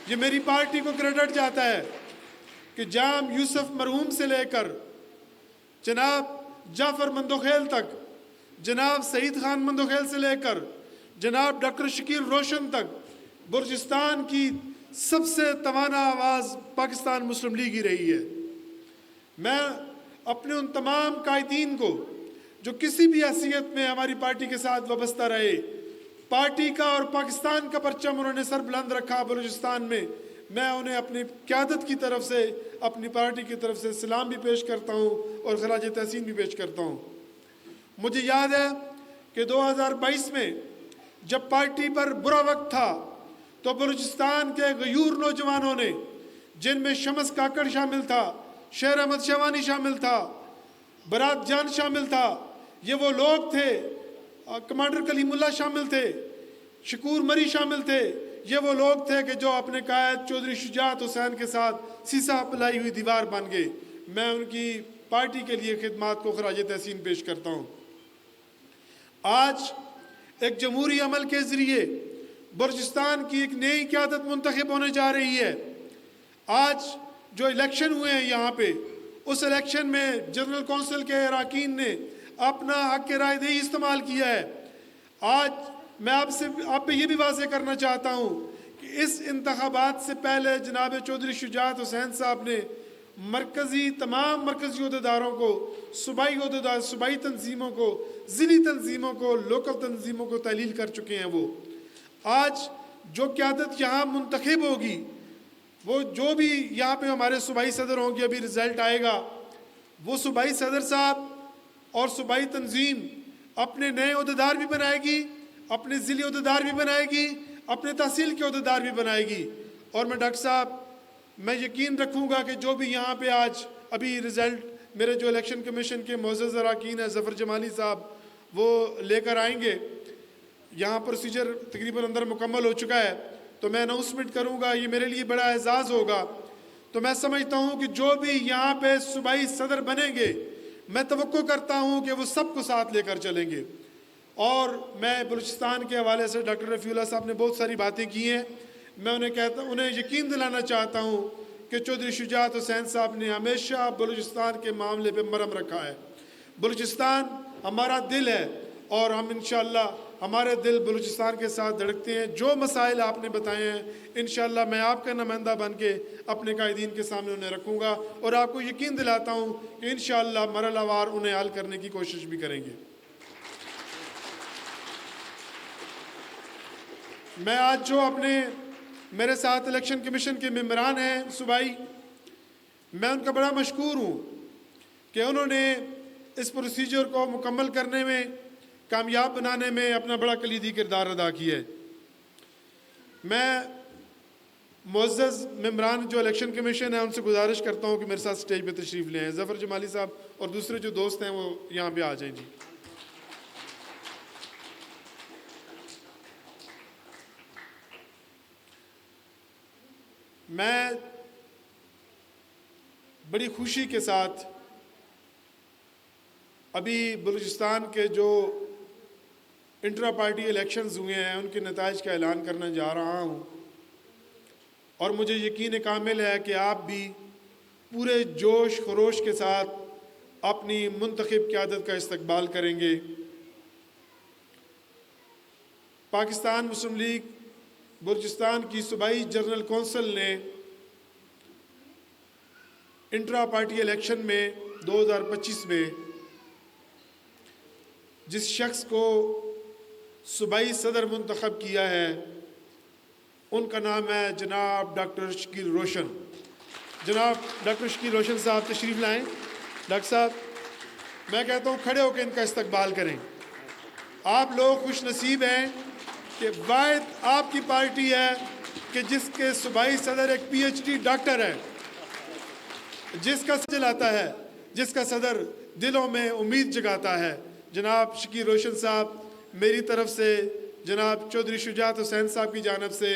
یہ میری پارٹی کو کریڈٹ جاتا ہے کہ جام یوسف مرحوم سے لے کر جناب جعفر مندوخیل تک، جناب سعید خان مندوخیل سے لے کر جناب ڈاکٹر شکیر روشن تک، بلوچستان کی سب سے توانا آواز پاکستان مسلم لیگ ہی رہی ہے۔ میں اپنے ان تمام قائدین کو جو کسی بھی حیثیت میں ہماری پارٹی کے ساتھ وابستہ رہے، پارٹی کا اور پاکستان کا پرچم انہوں نے سر بلند رکھا بلوچستان میں انہیں اپنی قیادت کی طرف سے، اپنی پارٹی کی طرف سے سلام بھی پیش کرتا ہوں اور خراج تحسین بھی پیش کرتا ہوں۔ مجھے یاد ہے کہ 2022 میں جب پارٹی پر برا وقت تھا تو بلوچستان کے غیور نوجوانوں نے، جن میں شمس کاکڑ شامل تھا، شیر احمد شیوانی شامل تھا، برات جان شامل تھا، یہ وہ لوگ تھے، کمانڈر کلیم اللہ شامل تھے، شکور مری شامل تھے، یہ وہ لوگ تھے کہ جو اپنے قائد چودھری شجاعت حسین کے ساتھ سیسا پلائی ہوئی دیوار بن گئے۔ میں ان کی پارٹی کے لیے خدمات کو خراج تحسین پیش کرتا ہوں۔ آج ایک جمہوری عمل کے ذریعے بلوچستان کی ایک نئی قیادت منتخب ہونے جا رہی ہے۔ آج جو الیکشن ہوئے ہیں یہاں پہ، اس الیکشن میں جنرل کونسل کے اراکین نے اپنا حق رائے دہی استعمال کیا ہے۔ آج میں آپ پہ یہ بھی واضح کرنا چاہتا ہوں کہ اس انتخابات سے پہلے جناب چودھری شجاعت حسین صاحب نے تمام مرکزی عہدیداروں کو، صوبائی تنظیموں کو، ضلعی تنظیموں کو، لوکل تنظیموں کو تحلیل کر چکے ہیں۔ وہ آج جو قیادت یہاں منتخب ہوگی، وہ جو بھی یہاں پہ ہمارے صوبائی صدر ہوں گے، ابھی رزلٹ آئے گا، وہ صوبائی صدر صاحب اور صوبائی تنظیم اپنے نئے عہدیدار بھی بنائے گی، اپنے ضلعی عہدیدار بھی بنائے گی، اپنے تحصیل کے عہدیدار بھی بنائے گی۔ اور میں ڈاکٹر صاحب، میں یقین رکھوں گا کہ جو بھی یہاں پہ آج ابھی رزلٹ میرے جو الیکشن کمیشن کے معزز اراکین ہیں، ظفر جمالی صاحب، وہ لے کر آئیں گے، یہاں پروسیجر تقریباً اندر مکمل ہو چکا ہے، تو میں اناؤنسمنٹ کروں گا، یہ میرے لیے بڑا اعزاز ہوگا۔ تو میں سمجھتا ہوں کہ جو بھی یہاں پہ صوبائی صدر بنیں گے، میں توقع کرتا ہوں کہ وہ سب کو ساتھ لے کر چلیں گے۔ اور میں بلوچستان کے حوالے سے ڈاکٹر رفیع اللہ صاحب نے بہت ساری باتیں کی ہیں، میں انہیں یقین دلانا چاہتا ہوں کہ چودھری شجاعت حسین صاحب نے ہمیشہ بلوچستان کے معاملے پہ مرہم رکھا ہے۔ بلوچستان ہمارا دل ہے اور ہم انشاءاللہ ہمارے دل بلوچستان کے ساتھ دھڑکتے ہیں۔ جو مسائل آپ نے بتائے ہیں، انشاءاللہ میں آپ کا نمائندہ بن کے اپنے قائدین کے سامنے انہیں رکھوں گا، اور آپ کو یقین دلاتا ہوں کہ انشاءاللہ مرحلہ وار انہیں حل کرنے کی کوشش بھی کریں گے۔ میں آج جو میرے ساتھ الیکشن کمیشن کے ممبران ہیں صوبائی، میں ان کا بڑا مشکور ہوں کہ انہوں نے اس پروسیجر کو مکمل کرنے میں، کامیاب بنانے میں اپنا بڑا کلیدی کردار ادا کیا ہے۔ میں معزز ممبران جو الیکشن کمیشن ہے ان سے گزارش کرتا ہوں کہ میرے ساتھ سٹیج پہ تشریف لے آئیں۔ ظفر جمالی صاحب اور دوسرے جو دوست ہیں وہ یہاں پہ آ جائیں جی۔ میں بڑی خوشی کے ساتھ ابھی بلوچستان کے جو انٹرا پارٹی الیکشنز ہوئے ہیں ان کے نتائج کا اعلان کرنے جا رہا ہوں، اور مجھے یقین کامل ہے کہ آپ بھی پورے جوش خروش کے ساتھ اپنی منتخب قیادت کا استقبال کریں گے۔ پاکستان مسلم لیگ بلوچستان کی صوبائی جنرل کونسل نے انٹرا پارٹی الیکشن میں 2025 میں جس شخص کو صوبائی صدر منتخب کیا ہے ان کا نام ہے جناب ڈاکٹر شکیل روشن۔ جناب ڈاکٹر شکیل روشن صاحب تشریف لائیں۔ ڈاکٹر صاحب میں کہتا ہوں کھڑے ہو کے ان کا استقبال کریں۔ آپ لوگ خوش نصیب ہیں کہ واحد آپ کی پارٹی ہے کہ جس کے صوبائی صدر ایک پی ایچ ڈی ڈاکٹر ہے، جس کا چلاتا ہے، جس کا صدر دلوں میں امید جگاتا ہے۔ جناب شکیل روشن صاحب، میری طرف سے، جناب چودھری شجاعت حسین صاحب کی جانب سے،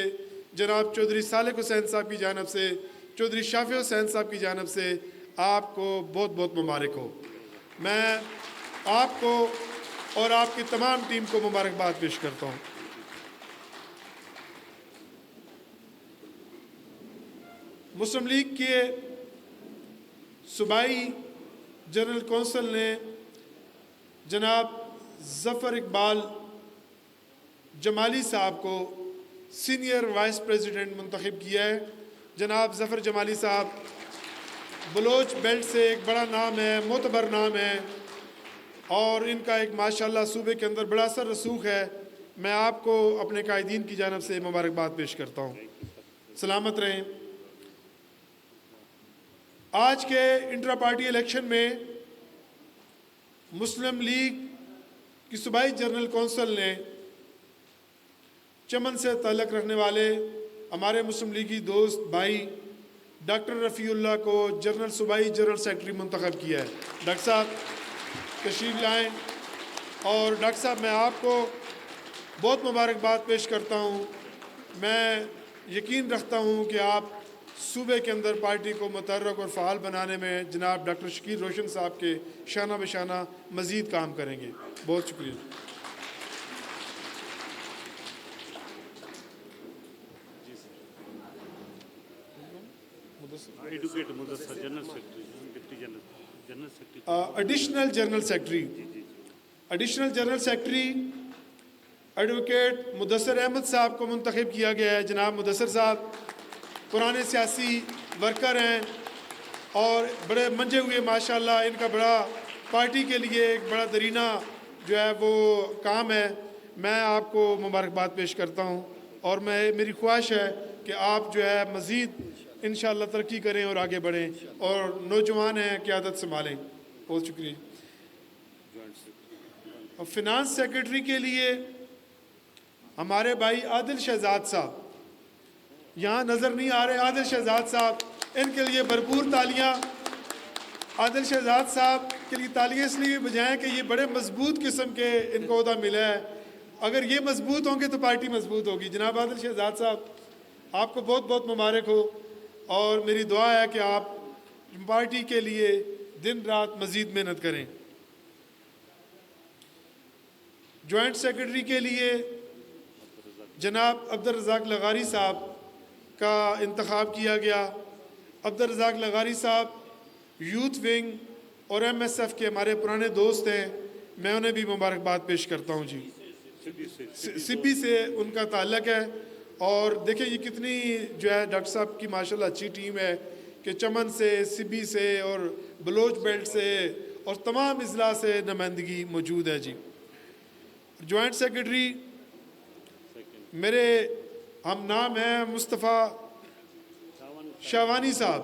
جناب چودھری صالح حسین صاحب کی جانب سے، چودھری شافع حسین صاحب کی جانب سے آپ کو بہت بہت مبارک ہو۔ میں آپ کو اور آپ کی تمام ٹیم کو مبارکباد پیش کرتا ہوں۔ مسلم لیگ کے صوبائی جنرل کونسل نے جناب ظفر اقبال جمالی صاحب کو سینئر وائس پریزیڈنٹ منتخب کیا ہے۔ جناب ظفر جمالی صاحب بلوچ بیلٹ سے ایک بڑا نام ہے، معتبر نام ہے، اور ان کا ایک ماشاءاللہ صوبے کے اندر بڑا اثر رسوخ ہے۔ میں آپ کو اپنے قائدین کی جانب سے مبارکباد پیش کرتا ہوں۔ سلامت رہیں۔ آج کے انٹرا پارٹی الیکشن میں مسلم لیگ کی صوبائی جنرل کونسل نے چمن سے تعلق رکھنے والے ہمارے مسلم لیگی دوست بھائی ڈاکٹر رفیع اللہ کو صوبائی جنرل سیکرٹری منتخب کیا ہے۔ ڈاکٹر صاحب تشریف لائیں، اور ڈاکٹر صاحب میں آپ کو بہت مبارکباد پیش کرتا ہوں۔ میں یقین رکھتا ہوں کہ آپ صوبے کے اندر پارٹی کو متحرک اور فعال بنانے میں جناب ڈاکٹر شکیل روشن صاحب کے شانہ بشانہ مزید کام کریں گے۔ بہت شکریہ۔ Additional general secretary advocate Mudassar Ahmed صاحب کو منتخب کیا گیا ہے۔ جناب مدثر صاحب پرانے سیاسی ورکر ہیں اور بڑے منجے ہوئے ماشاءاللہ، ان کا بڑا پارٹی کے لیے ایک بڑا درینہ جو ہے وہ کام ہے۔ میں آپ کو مبارکباد پیش کرتا ہوں، اور میری خواہش ہے کہ آپ جو ہے مزید انشاءاللہ ترقی کریں اور آگے بڑھیں، اور نوجوان ہیں قیادت سنبھالیں۔ بہت شکریہ۔ اور فنانس سیکرٹری کے لیے ہمارے بھائی عادل شہزاد صاحب یہاں نظر نہیں آ رہے۔ عادل شہزاد صاحب، ان کے لیے بھرپور تالیاں۔ عادل شہزاد صاحب کے لیے تالیاں اس لیے بجائیں کہ یہ بڑے مضبوط قسم کے ان کو عہدہ ملا ہے۔ اگر یہ مضبوط ہوں گے تو پارٹی مضبوط ہوگی۔ جناب عادل شہزاد صاحب، آپ کو بہت بہت مبارک ہو، اور میری دعا ہے کہ آپ پارٹی کے لیے دن رات مزید محنت کریں۔ جوائنٹ سیکرٹری کے لیے جناب عبدالرزاق لغاری صاحب کا انتخاب کیا گیا۔ عبدالرزاق لغاری صاحب یوتھ ونگ اور ایم ایس ایف کے ہمارے پرانے دوست ہیں، میں انہیں بھی مبارکباد پیش کرتا ہوں جی۔ سپی سے ان کا تعلق ہے، اور دیکھیں یہ کتنی جو ہے ڈاکٹر صاحب کی ماشاءاللہ اچھی ٹیم ہے کہ چمن سے، سبی سے اور بلوچ بیلٹ سے اور تمام اضلاع سے نمائندگی موجود ہے جی۔ جوائنٹ سیکرٹری میرے ہم نام ہیں مصطفیٰ شاوانی صاحب،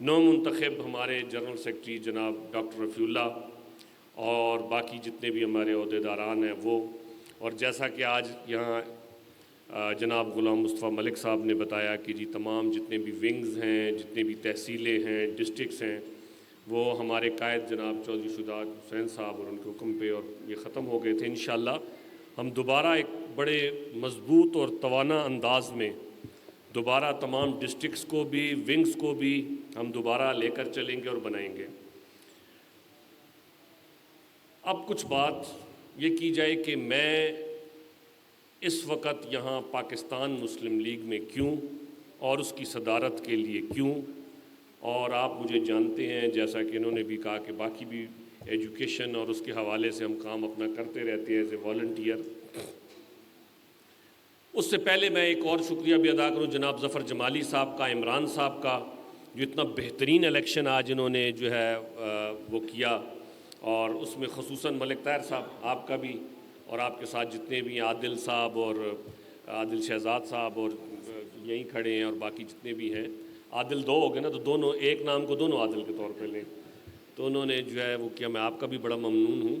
نو منتخب ہمارے جنرل سیکرٹری جناب ڈاکٹر رفیع اللہ اور باقی جتنے بھی ہمارے عہدیداران ہیں وہ، اور جیسا کہ آج یہاں جناب غلام مصطفیٰ ملک صاحب نے بتایا کہ جی تمام جتنے بھی ونگز ہیں، جتنے بھی تحصیلیں ہیں، ڈسٹرکٹس ہیں، وہ ہمارے قائد جناب چودھری شجاعت حسین صاحب اور ان کے حکم پہ اور یہ ختم ہو گئے تھے۔ انشاءاللہ ہم دوبارہ ایک بڑے مضبوط اور توانا انداز میں دوبارہ تمام ڈسٹرکٹس کو بھی، ونگز کو بھی ہم دوبارہ لے کر چلیں گے اور بنائیں گے۔ اب کچھ بات یہ کی جائے کہ میں اس وقت یہاں پاکستان مسلم لیگ میں کیوں اور اس کی صدارت کے لیے کیوں، اور آپ مجھے جانتے ہیں جیسا کہ انہوں نے بھی کہا کہ باقی بھی ایجوکیشن اور اس کے حوالے سے ہم کام اپنا کرتے رہتے ہیں ایز اے والنٹیئر۔ اس سے پہلے میں ایک اور شکریہ بھی ادا کروں جناب ظفر جمالی صاحب کا، عمران صاحب کا، جو اتنا بہترین الیکشن آج انہوں نے جو ہے وہ کیا، اور اس میں خصوصاً ملک طاہر صاحب آپ کا بھی، اور آپ کے ساتھ جتنے بھی عادل صاحب اور عادل شہزاد صاحب اور یہیں کھڑے ہیں اور باقی جتنے بھی ہیں، عادل دو ہو گئے نا، تو دونوں ایک نام کو دونوں عادل کے طور پہ لیں، تو انہوں نے جو ہے وہ کیا، میں آپ کا بھی بڑا ممنون ہوں۔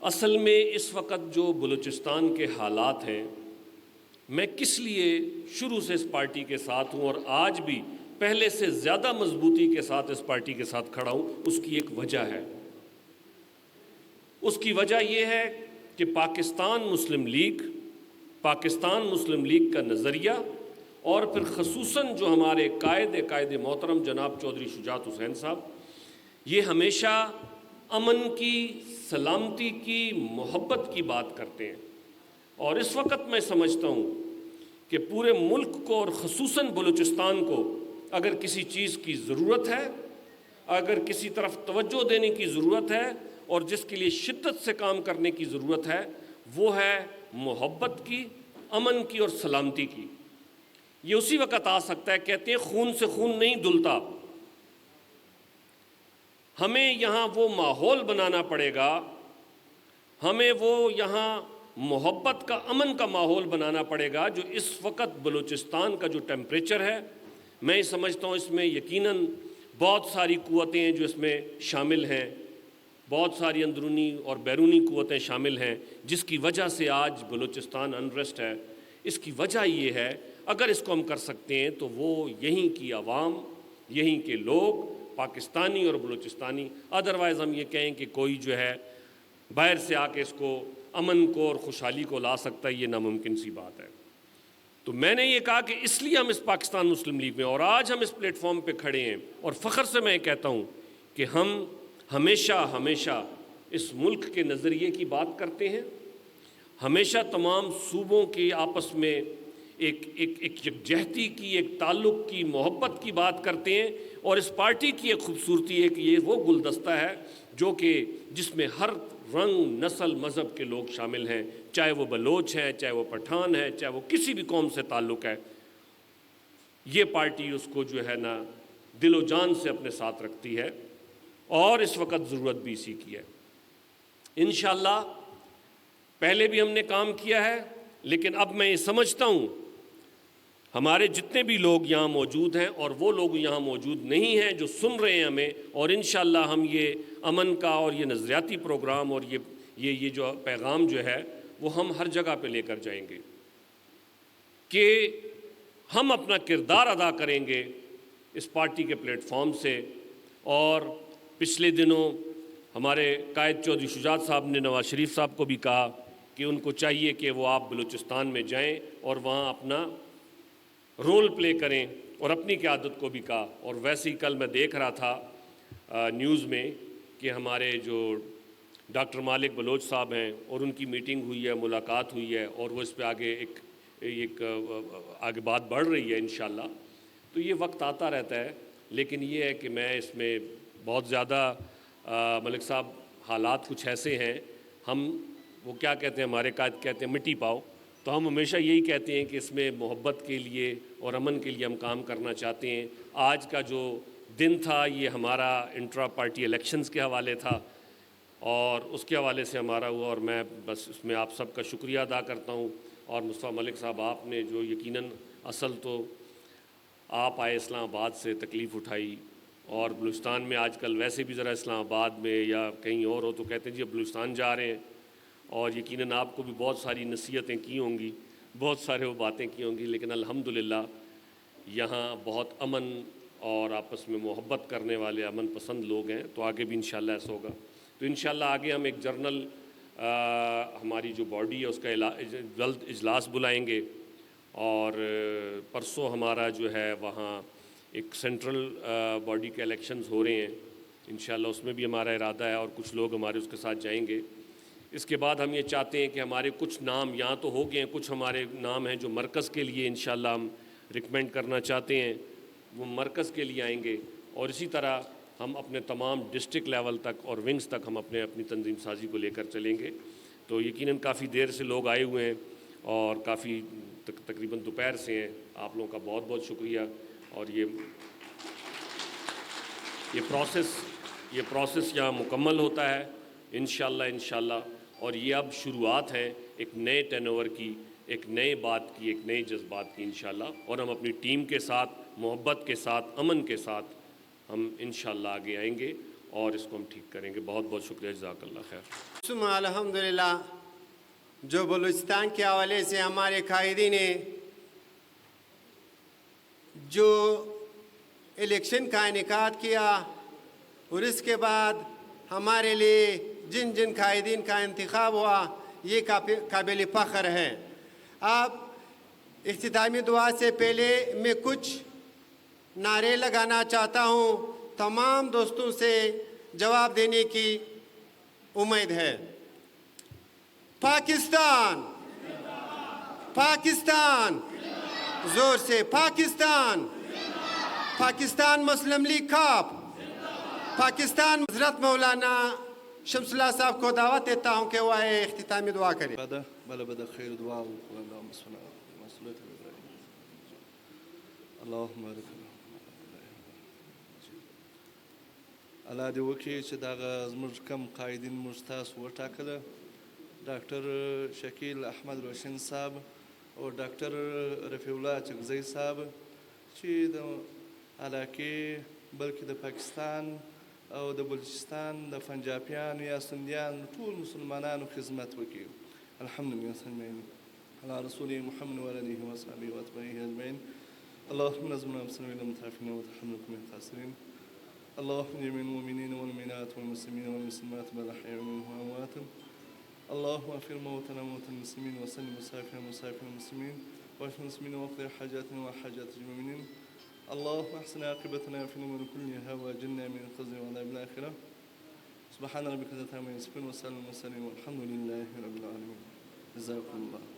اصل میں اس وقت جو بلوچستان کے حالات ہیں، میں کس لیے شروع سے اس پارٹی کے ساتھ ہوں اور آج بھی پہلے سے زیادہ مضبوطی کے ساتھ اس پارٹی کے ساتھ کھڑا ہوں، اس کی ایک وجہ ہے۔ اس کی وجہ یہ ہے کہ پاکستان مسلم لیگ کا نظریہ، اور پھر خصوصاً جو ہمارے قائد محترم جناب چودھری شجاعت حسین صاحب، یہ ہمیشہ امن کی، سلامتی کی، محبت کی بات کرتے ہیں، اور اس وقت میں سمجھتا ہوں کہ پورے ملک کو اور خصوصاً بلوچستان کو اگر کسی چیز کی ضرورت ہے، اگر کسی طرف توجہ دینے کی ضرورت ہے اور جس کے لیے شدت سے کام کرنے کی ضرورت ہے، وہ ہے محبت کی، امن کی اور سلامتی کی۔ یہ اسی وقت آ سکتا ہے، کہتے ہیں خون سے خون نہیں دھلتا، ہمیں یہاں وہ ماحول بنانا پڑے گا، ہمیں وہ یہاں محبت کا، امن کا ماحول بنانا پڑے گا، جو اس وقت بلوچستان کا جو ٹیمپریچر ہے، میں سمجھتا ہوں اس میں یقیناً بہت ساری قوتیں ہیں جو اس میں شامل ہیں، بہت ساری اندرونی اور بیرونی قوتیں شامل ہیں، جس کی وجہ سے آج بلوچستان انریسٹ ہے۔ اس کی وجہ یہ ہے، اگر اس کو ہم کر سکتے ہیں تو وہ یہیں کی عوام، یہیں کے لوگ، پاکستانی اور بلوچستانی، ادروائز ہم یہ کہیں کہ کوئی جو ہے باہر سے آ کے اس کو، امن کو اور خوشحالی کو لا سکتا ہے، یہ ناممکن سی بات ہے۔ تو میں نے یہ کہا کہ اس لیے ہم اس پاکستان مسلم لیگ میں، اور آج ہم اس پلیٹ فارم پہ کھڑے ہیں، اور فخر سے میں کہتا ہوں کہ ہم ہمیشہ اس ملک کے نظریے کی بات کرتے ہیں، ہمیشہ تمام صوبوں کے آپس میں ایک یکجہتی کی، ایک تعلق کی، محبت کی بات کرتے ہیں، اور اس پارٹی کی ایک خوبصورتی ہے کہ یہ وہ گلدستہ ہے جو کہ جس میں ہر رنگ، نسل، مذہب کے لوگ شامل ہیں، چاہے وہ بلوچ ہیں، چاہے وہ پٹھان ہیں، چاہے وہ کسی بھی قوم سے تعلق ہے، یہ پارٹی اس کو جو ہے نا دل و جان سے اپنے ساتھ رکھتی ہے، اور اس وقت ضرورت بھی اسی کی ہے۔ انشاءاللہ پہلے بھی ہم نے کام کیا ہے، لیکن اب میں یہ سمجھتا ہوں ہمارے جتنے بھی لوگ یہاں موجود ہیں اور وہ لوگ یہاں موجود نہیں ہیں جو سن رہے ہیں ہمیں، اور انشاءاللہ ہم یہ امن کا اور یہ نظریاتی پروگرام اور یہ جو پیغام جو ہے وہ ہم ہر جگہ پہ لے کر جائیں گے کہ ہم اپنا کردار ادا کریں گے اس پارٹی کے پلیٹ فارم سے۔ اور پچھلے دنوں ہمارے قائد چودھری شجاعت صاحب نے نواز شریف صاحب کو بھی کہا کہ ان کو چاہیے کہ وہ آپ بلوچستان میں جائیں اور وہاں اپنا رول پلے کریں، اور اپنی قیادت کو بھی کہا۔ اور ویسے ہی کل میں دیکھ رہا تھا نیوز میں کہ ہمارے جو ڈاکٹر مالک بلوچ صاحب ہیں، اور ان کی میٹنگ ہوئی ہے، ملاقات ہوئی ہے، اور وہ اس پہ آگے آگے بات بڑھ رہی ہے انشاءاللہ۔ تو یہ وقت آتا رہتا ہے، لیکن یہ ہے کہ میں اس میں بہت زیادہ ملک صاحب حالات کچھ ایسے ہیں، ہم وہ کیا کہتے ہیں، ہمارے قائد کہتے ہیں مٹی پاؤ، تو ہم ہمیشہ یہی کہتے ہیں کہ اس میں محبت کے لیے اور امن کے لیے ہم کام کرنا چاہتے ہیں۔ آج کا جو دن تھا یہ ہمارا انٹرا پارٹی الیکشنز کے حوالے تھا، اور اس کے حوالے سے ہمارا ہوا، اور میں بس اس میں آپ سب کا شکریہ ادا کرتا ہوں۔ اور مصطفیٰ ملک صاحب، آپ نے جو یقیناً اصل تو آپ آئے اسلام آباد سے، تکلیف اٹھائی، اور بلوچستان میں آج کل ویسے بھی ذرا اسلام آباد میں یا کہیں اور ہو تو کہتے ہیں جی اب بلوچستان جا رہے ہیں، اور یقیناً آپ کو بھی بہت ساری نصیحتیں کی ہوں گی، بہت سارے وہ باتیں کی ہوں گی، لیکن الحمدللہ یہاں بہت امن اور آپس میں محبت کرنے والے امن پسند لوگ ہیں، تو آگے بھی انشاءاللہ ایسا ہوگا۔ تو انشاءاللہ آگے ہم ایک جرنل ہماری جو باڈی ہے اس کا جلد اجلاس بلائیں گے، اور پرسوں ہمارا جو ہے وہاں ایک سینٹرل باڈی کے الیکشنز ہو رہے ہیں، انشاءاللہ اس میں بھی ہمارا ارادہ ہے اور کچھ لوگ ہمارے اس کے ساتھ جائیں گے۔ اس کے بعد ہم یہ چاہتے ہیں کہ ہمارے کچھ نام یہاں تو ہو گئے ہیں، کچھ ہمارے نام ہیں جو مرکز کے لیے انشاءاللہ ہم ریکمینڈ کرنا چاہتے ہیں، وہ مرکز کے لیے آئیں گے، اور اسی طرح ہم اپنے تمام ڈسٹرکٹ لیول تک اور ونگز تک ہم اپنی تنظیم سازی کو لے کر چلیں گے۔ تو یقیناً کافی دیر سے لوگ آئے ہوئے ہیں اور کافی تقریباً دوپہر سے ہیں، آپ لوگوں کا بہت بہت شکریہ۔ اور یہ پروسیس یہاں مکمل ہوتا ہے انشاءاللہ، اور یہ اب شروعات ہے ایک نئے ٹرن اوور کی، ایک نئے بات کی، ایک نئے جذبات کی انشاءاللہ، اور ہم اپنی ٹیم کے ساتھ، محبت کے ساتھ، امن کے ساتھ ہم انشاءاللہ آگے آئیں گے اور اس کو ہم ٹھیک کریں گے۔ بہت بہت شکریہ، جزاک اللہ خیر۔ ثم الحمدللہ جو بلوچستان کے حوالے سے ہمارے قائدین نے جو الیکشن کا انعقاد کیا، اور اس کے بعد ہمارے لیے جن قائدین کا انتخاب ہوا، یہ قابل فخر ہے۔ اب اختتامی دعا سے پہلے میں کچھ نعرے لگانا چاہتا ہوں، تمام دوستوں سے جواب دینے کی امید ہے۔ پاکستان، پاکستان، زور سے پاکستان، پاکستان مسلم لیگ کاف، پاکستان۔ حضرت مولانا شمس اللہ صاحب کو دعوت دیتا ہوں کہ وہ اختتامی دعا کریں۔ بل بدا خیر دعا اللهم صل على سيدنا اللهم بارك الله دې وکړي چې دغه زموږ کم قائدین موږ تاسو وټاکله، ډاکټر شکیل احمد روشن صاحب او ډاکټر رفیع الله چکزی صاحب، چې د علاقې بلکې د پاکستان او د بلوچستان د پنجابیانو یا سندیانو ټول مسلمانانو خدمت وکړي۔ الحمدلله سلمین على رسول محمد وعلى اله وصحبه واتباعه اجمعين. اللهم نزلنا بسنة المتعافين وتحملكم من الخاسرين. اللهم جميع المؤمنين والمؤمنات والمسلمين والمسلمات بالاحياء منهم وامواتهم. اللهم اغفر موتنا وموتى المسلمين وسلم مسافر المسلمين واشف المسلمين واقضي حاجاتنا وحاجات المؤمنين. اللهم احسن عاقبتنا في الامور كلها واجرنا من الخزي وعذاب الاخره. سبحان ربك ذات عما يصفون وسلام المرسلين والحمد لله رب العالمين. جزاكم الله.